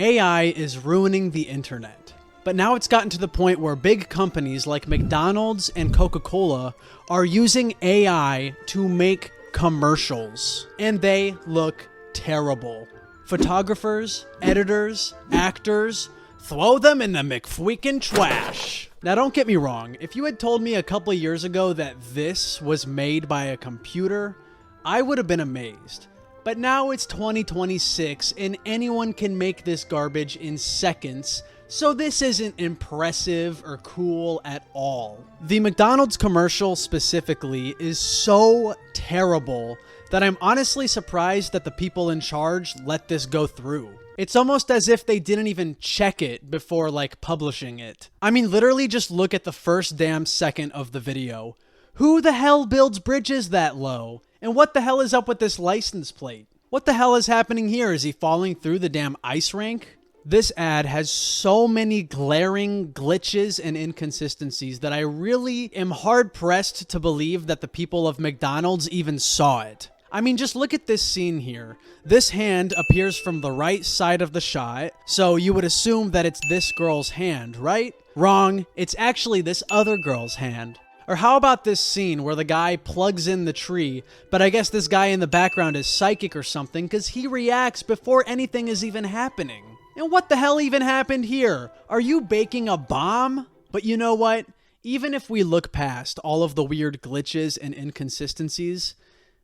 AI is ruining the internet. But now it's gotten to the point where big companies like McDonald's and CocaCola are using AI to make commercials. And they look terrible. Photographers, editors, actors, throw them in the McFreakin' trash. Now don't get me wrong, if you had told me a couple of years ago that this was made by a computer, I would have been amazed. But now it's 2026 and anyone can make this garbage in seconds, so this isn't impressive or cool at all. The McDonald's commercial specifically is so terrible that I'm honestly surprised that the people in charge let this go through. It's almost as if they didn't even check it before publishing it. I mean, literally just look at the first damn second of the video. Who the hell builds bridges that low? And what the hell is up with this license plate? What the hell is happening here? Is he falling through the damn ice rink? This ad has so many glaring glitches and inconsistencies that I really am hard-pressed to believe that the people of McDonald's even saw it. I mean, just look at this scene here. This hand appears from the right side of the shot, so you would assume that it's this girl's hand, right? Wrong. It's actually this other girl's hand. Or how about this scene where the guy plugs in the tree, but I guess this guy in the background is psychic or something because he reacts before anything is even happening. And what the hell even happened here? Are you baking a bomb? But you know what? Even if we look past all of the weird glitches and inconsistencies,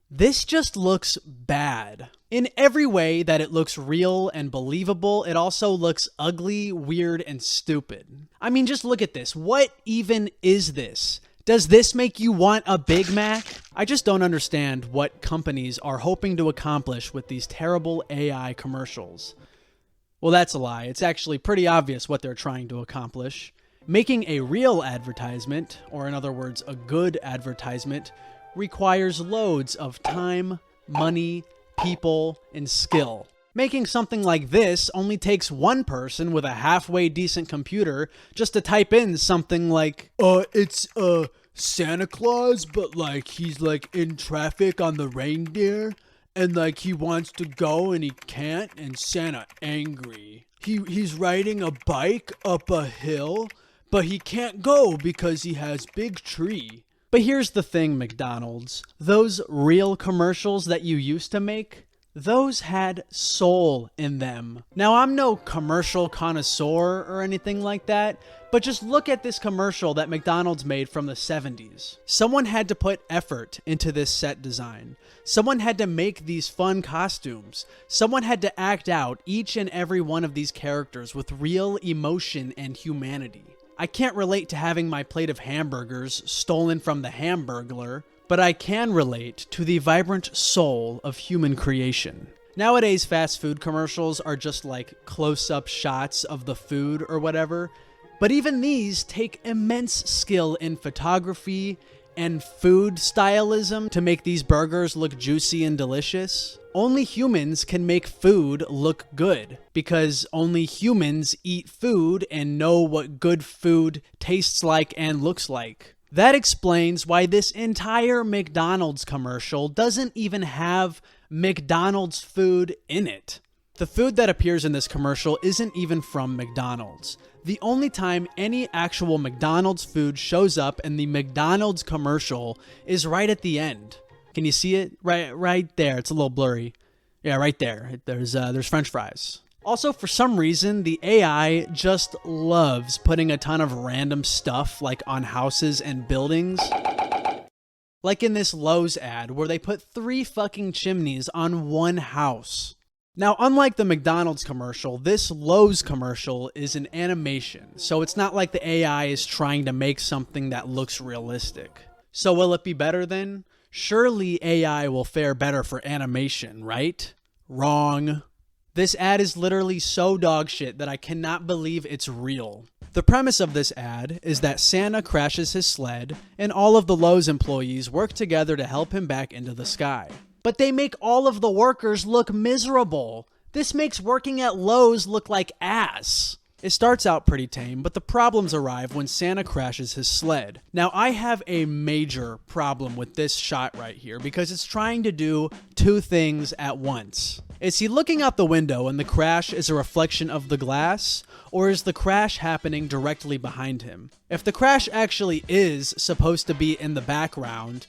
this just looks bad. In every way that it looks real and believable, it also looks ugly, weird, and stupid. I mean, just look at this. What even is this? Does this make you want a Big Mac? I just don't understand what companies are hoping to accomplish with these terrible AI commercials. Well, that's a lie. It's actually pretty obvious what they're trying to accomplish. Making a real advertisement, or in other words, a good advertisement, requires loads of time, money, people, and skill. Making something like this only takes one person with a halfway decent computer just to type in something like, it's Santa Claus, but he's in traffic on the reindeer, and he wants to go and he can't, and Santa angry. He's riding a bike up a hill, but he can't go because he has big tree. But here's the thing, McDonald's. Those real commercials that you used to make, those had soul in them. Now, I'm no commercial connoisseur or anything like that, but just look at this commercial that McDonald's made from the 70s. Someone had to put effort into this set design. Someone had to make these fun costumes. Someone had to act out each and every one of these characters with real emotion and humanity. I can't relate to having my plate of hamburgers stolen from the Hamburglar, but I can relate to the vibrant soul of human creation. Nowadays, fast food commercials are just close-up shots of the food or whatever, but even these take immense skill in photography and food stylism to make these burgers look juicy and delicious. Only humans can make food look good, because only humans eat food and know what good food tastes like and looks like. That explains why this entire McDonald's commercial doesn't even have McDonald's food in it. The food that appears in this commercial isn't even from McDonald's. The only time any actual McDonald's food shows up in the McDonald's commercial is right at the end. Can you see it? Right there. It's a little blurry. Yeah, right there. There's French fries. Also, for some reason, the AI just loves putting a ton of random stuff on houses and buildings. Like in this Lowe's ad where they put 3 fucking chimneys on one house. Now, unlike the McDonald's commercial, this Lowe's commercial is an animation, so it's not like the AI is trying to make something that looks realistic. So will it be better then? Surely AI will fare better for animation, right? Wrong. This ad is literally so dog shit that I cannot believe it's real. The premise of this ad is that Santa crashes his sled and all of the Lowe's employees work together to help him back into the sky. But they make all of the workers look miserable. This makes working at Lowe's look like ass. It starts out pretty tame, but the problems arrive when Santa crashes his sled. Now, I have a major problem with this shot right here because it's trying to do two things at once. Is he looking out the window and the crash is a reflection of the glass, or is the crash happening directly behind him? If the crash actually is supposed to be in the background,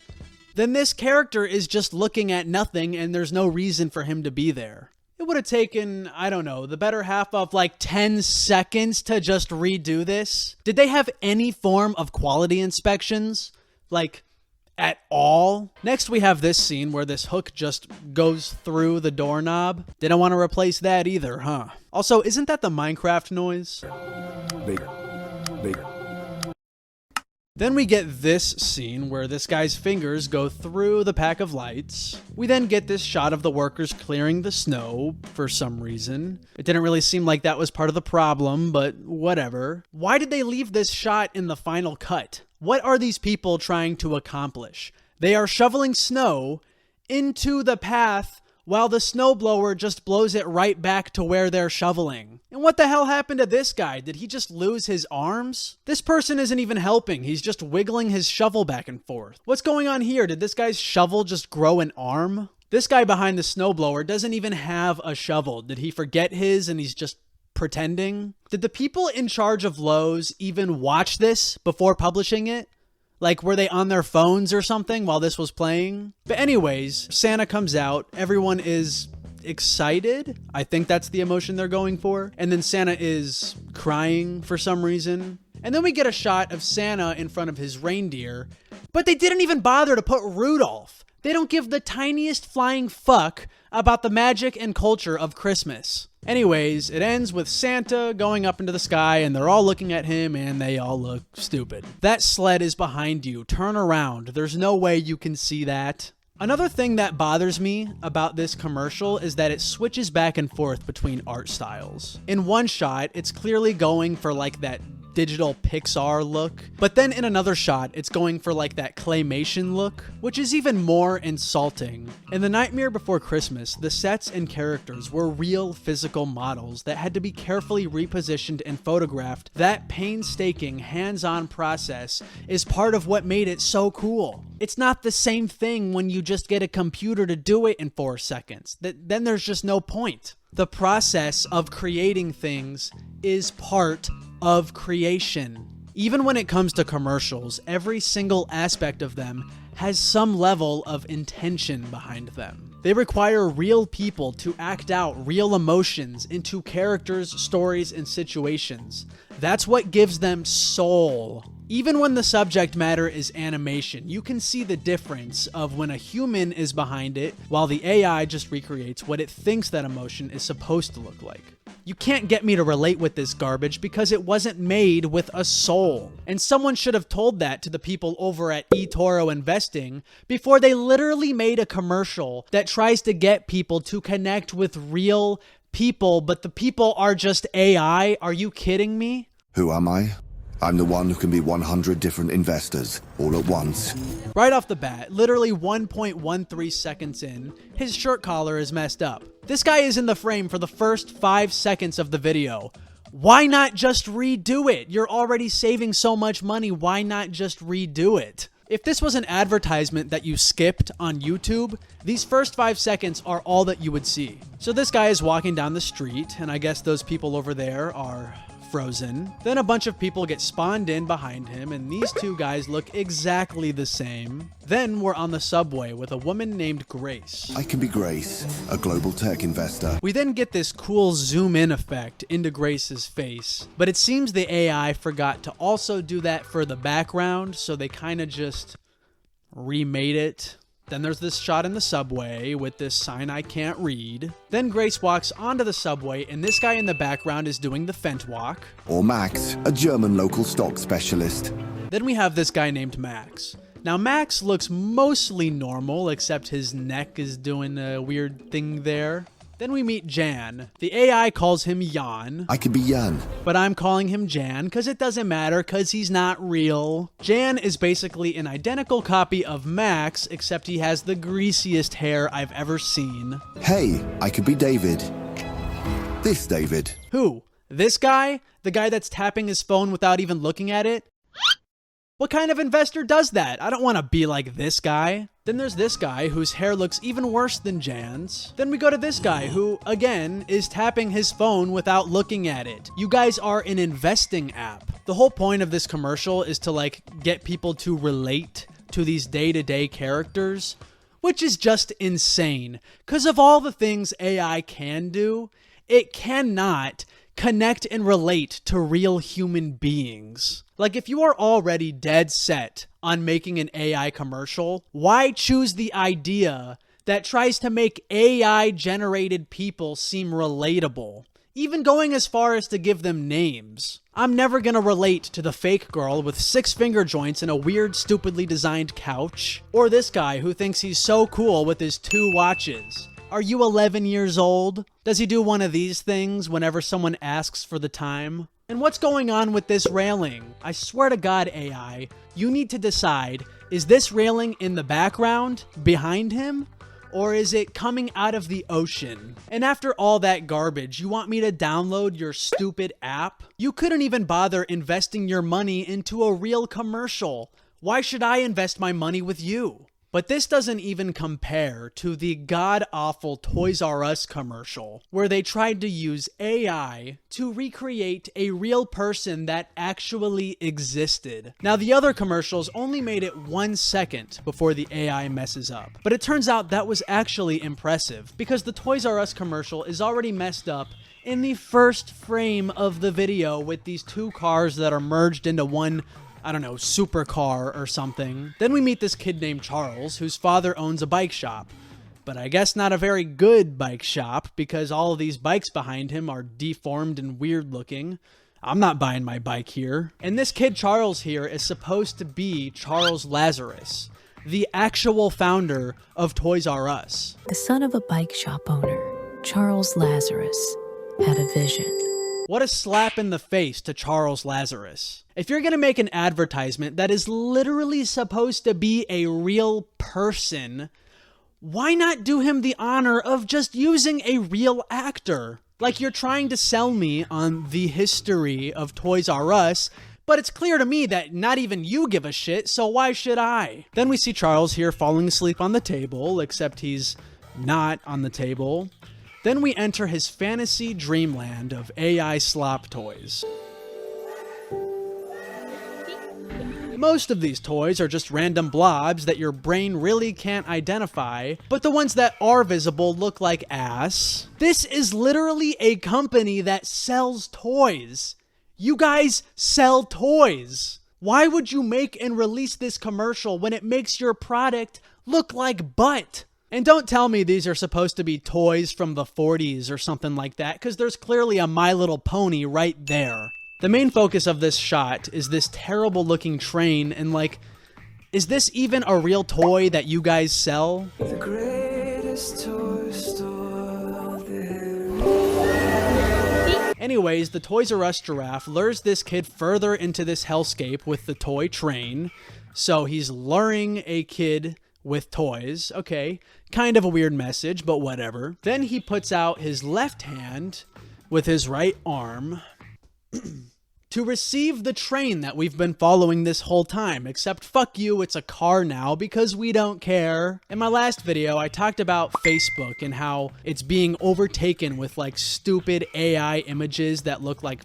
then this character is just looking at nothing and there's no reason for him to be there. It would have taken, I don't know, the better half of like 10 seconds to just redo this. Did they have any form of quality inspections? Like, at all? Next, we have this scene where this hook just goes through the doorknob. Didn't want to replace that either, huh? Also, isn't that the Minecraft noise? Bigger. Then we get this scene where this guy's fingers go through the pack of lights. We then get this shot of the workers clearing the snow for some reason. It didn't really seem like that was part of the problem, but whatever. Why did they leave this shot in the final cut? What are these people trying to accomplish? They are shoveling snow into the path while the snowblower just blows it right back to where they're shoveling. And what the hell happened to this guy? Did he just lose his arms? This person isn't even helping. He's just wiggling his shovel back and forth. What's going on here? Did this guy's shovel just grow an arm? This guy behind the snowblower doesn't even have a shovel. Did he forget his and he's just pretending? Did the people in charge of Lowe's even watch this before publishing it? Like, were they on their phones or something while this was playing? But anyways, Santa comes out. Everyone is excited. I think that's the emotion they're going for. And then Santa is crying for some reason. And then we get a shot of Santa in front of his reindeer. But they didn't even bother to put Rudolph. They don't give the tiniest flying fuck about the magic and culture of Christmas. Anyways, it ends with Santa going up into the sky and they're all looking at him and they all look stupid. That sled is behind you. Turn around. There's no way you can see that. Another thing that bothers me about this commercial is that it switches back and forth between art styles. In one shot, it's clearly going for like that digital Pixar look, but then in another shot, it's going for like that claymation look, which is even more insulting. In The Nightmare Before Christmas, the sets and characters were real physical models that had to be carefully repositioned and photographed. That painstaking, hands-on process is part of what made it so cool. It's not the same thing when you just get a computer to do it in 4 seconds. Then there's just no point. The process of creating things is part of creation. Even when it comes to commercials, every single aspect of them has some level of intention behind them. They require real people to act out real emotions into characters, stories, and situations. That's what gives them soul. Even when the subject matter is animation, you can see the difference of when a human is behind it, while the AI just recreates what it thinks that emotion is supposed to look like. You can't get me to relate with this garbage because it wasn't made with a soul. And someone should have told that to the people over at eToro Investing before they literally made a commercial that tries to get people to connect with real people, but the people are just AI. Are you kidding me? Who am I? I'm the one who can be 100 different investors all at once. Right off the bat, literally 1.13 seconds in, his shirt collar is messed up. This guy is in the frame for the first 5 seconds of the video. Why not just redo it? You're already saving so much money. Why not just redo it? If this was an advertisement that you skipped on YouTube, these first 5 seconds are all that you would see. So this guy is walking down the street, and I guess those people over there are frozen. Then a bunch of people get spawned in behind him, and these two guys look exactly the same. Then we're on the subway with a woman named Grace. I can be Grace, a global tech investor. We then get this cool zoom in effect into Grace's face, but it seems the AI forgot to also do that for the background, so they kind of just remade it. Then there's this shot in the subway with this sign I can't read. Then Grace walks onto the subway and this guy in the background is doing the Fent walk. Or Max, a German local stock specialist. Then we have this guy named Max. Now Max looks mostly normal except his neck is doing a weird thing there. Then we meet Jan. The AI calls him Jan. I could be Jan. But I'm calling him Jan because it doesn't matter because he's not real. Jan is basically an identical copy of Max, except he has the greasiest hair I've ever seen. Hey, I could be David. This David. Who? This guy, the guy that's tapping his phone without even looking at it, what kind of investor does that? I don't want to be like this guy. Then there's this guy whose hair looks even worse than Jan's. Then we go to this guy who, again, is tapping his phone without looking at it. You guys are an investing app. The whole point of this commercial is to like get people to relate to these day-to-day characters, which is just insane. Because of all the things AI can do, it cannot connect and relate to real human beings. Like, if you are already dead set on making an AI commercial, why choose the idea that tries to make AI-generated people seem relatable? Even going as far as to give them names. I'm never gonna relate to the fake girl with 6 finger joints and a weird, stupidly designed couch. Or this guy who thinks he's so cool with his 2 watches. Are you 11 years old? Does he do one of these things whenever someone asks for the time? And what's going on with this railing? I swear to God, AI, you need to decide, is this railing in the background, behind him? Or is it coming out of the ocean? And after all that garbage, you want me to download your stupid app? You couldn't even bother investing your money into a real commercial. Why should I invest my money with you? But this doesn't even compare to the god-awful Toys R Us commercial, where they tried to use AI to recreate a real person that actually existed. Now, the other commercials only made it 1 second before the AI messes up. But it turns out that was actually impressive, because the Toys R Us commercial is already messed up in the first frame of the video with these 2 cars that are merged into one, I don't know, supercar or something. Then we meet this kid named Charles, whose father owns a bike shop. But I guess not a very good bike shop, because all of these bikes behind him are deformed and weird looking. I'm not buying my bike here. And this kid Charles here is supposed to be Charles Lazarus, the actual founder of Toys R Us. The son of a bike shop owner, Charles Lazarus, had a vision. What a slap in the face to Charles Lazarus. If you're gonna make an advertisement that is literally supposed to be a real person, why not do him the honor of just using a real actor? Like, you're trying to sell me on the history of Toys R Us, but it's clear to me that not even you give a shit, so why should I? Then we see Charles here falling asleep on the table, except he's not on the table. Then we enter his fantasy dreamland of AI slop toys. Most of these toys are just random blobs that your brain really can't identify, but the ones that are visible look like ass. This is literally a company that sells toys. You guys sell toys. Why would you make and release this commercial when it makes your product look like butt? And don't tell me these are supposed to be toys from the 40s or something like that, because there's clearly a My Little Pony right there. The main focus of this shot is this terrible looking train, and like, is this even a real toy that you guys sell? The greatest toy store out there. Anyways, the Toys R Us giraffe lures this kid further into this hellscape with the toy train. So he's luring a kid with toys. Okay, kind of a weird message, but whatever. Then he puts out his left hand with his right arm to receive the train that we've been following this whole time, except fuck you, it's a car now because we don't care. In my last video, I talked about Facebook and how it's being overtaken with like stupid AI images that look like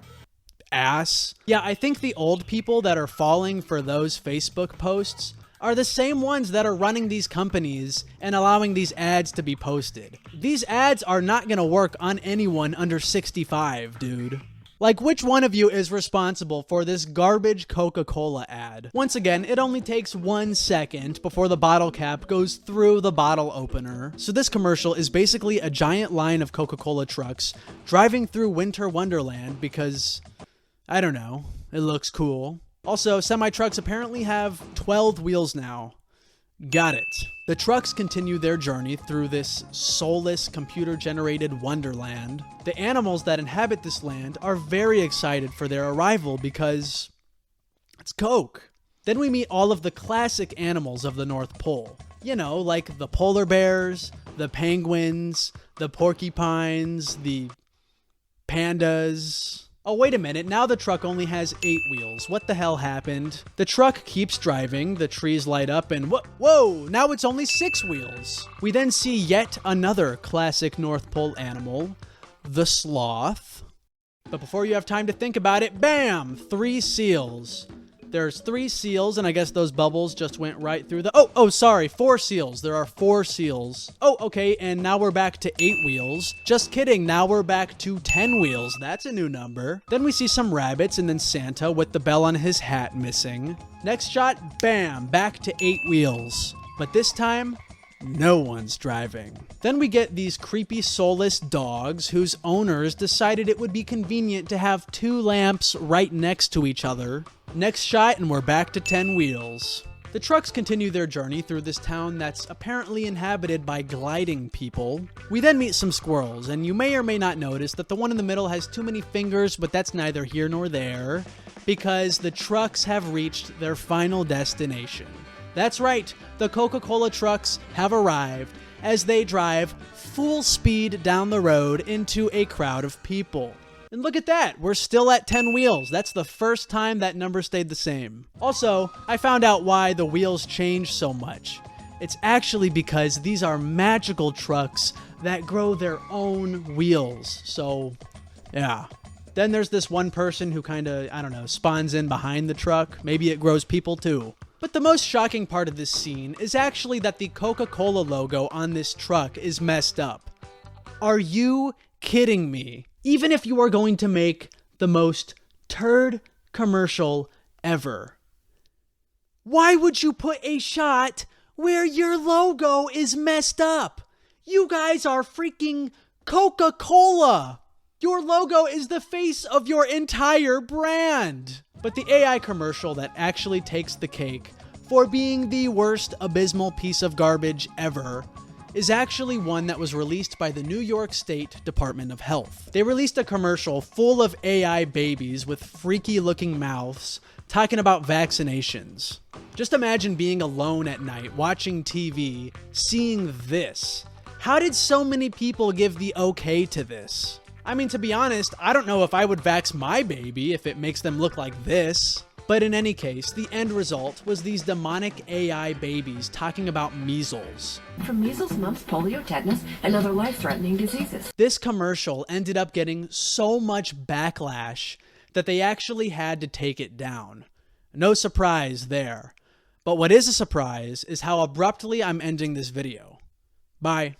ass. Yeah, I think the old people that are falling for those Facebook posts are the same ones that are running these companies and allowing these ads to be posted. These ads are not gonna work on anyone under 65, dude. Like, which one of you is responsible for this garbage Coca-Cola ad? Once again, it only takes 1 second before the bottle cap goes through the bottle opener. So this commercial is basically a giant line of Coca-Cola trucks driving through Winter Wonderland because, I don't know, it looks cool. Also, semi-trucks apparently have 12 wheels now. Got it. The trucks continue their journey through this soulless, computer-generated wonderland. The animals that inhabit this land are very excited for their arrival because it's Coke. Then we meet all of the classic animals of the North Pole. You know, like the polar bears, the penguins, the porcupines, the pandas, Oh, wait a minute, now the truck only has 8 wheels. What the hell happened? The truck keeps driving, the trees light up, and whoa, now it's only 6 wheels. We then see yet another classic North Pole animal, the sloth. But before you have time to think about it, bam! 3 seals. There's 3 seals, and I guess those bubbles just went right through the... sorry, 4 seals. There are 4 seals. Oh, okay, and now we're back to 8 wheels. Just kidding, now we're back to 10 wheels. That's a new number. Then we see some rabbits, and then Santa with the bell on his hat missing. Next shot, bam, back to 8 wheels. But this time, no one's driving. Then we get these creepy soulless dogs whose owners decided it would be convenient to have 2 lamps right next to each other. Next shot, and we're back to 10 wheels. The trucks continue their journey through this town that's apparently inhabited by gliding people. We then meet some squirrels, and you may or may not notice that the one in the middle has too many fingers, but that's neither here nor there, because the trucks have reached their final destination. That's right, the Coca-Cola trucks have arrived as they drive full speed down the road into a crowd of people. And look at that, we're still at 10 wheels. That's the first time that number stayed the same. Also, I found out why the wheels change so much. It's actually because these are magical trucks that grow their own wheels. So, yeah. Then there's this one person who kinda, spawns in behind the truck. Maybe it grows people too. But the most shocking part of this scene is actually that the Coca-Cola logo on this truck is messed up. Are you kidding me? Even if you are going to make the most turd commercial ever, why would you put a shot where your logo is messed up? You guys are freaking Coca-Cola. Your logo is the face of your entire brand. But the AI commercial that actually takes the cake for being the worst abysmal piece of garbage ever is actually one that was released by the New York State Department of Health. They released a commercial full of AI babies with freaky looking mouths talking about vaccinations. Just imagine being alone at night, watching TV, seeing this. How did so many people give the okay to this? I mean, to be honest, I don't know if I would vax my baby if it makes them look like this. But in any case, the end result was these demonic AI babies talking about measles. From measles, mumps, polio, tetanus, and other life-threatening diseases. This commercial ended up getting so much backlash that they actually had to take it down. No surprise there. But what is a surprise is how abruptly I'm ending this video. Bye.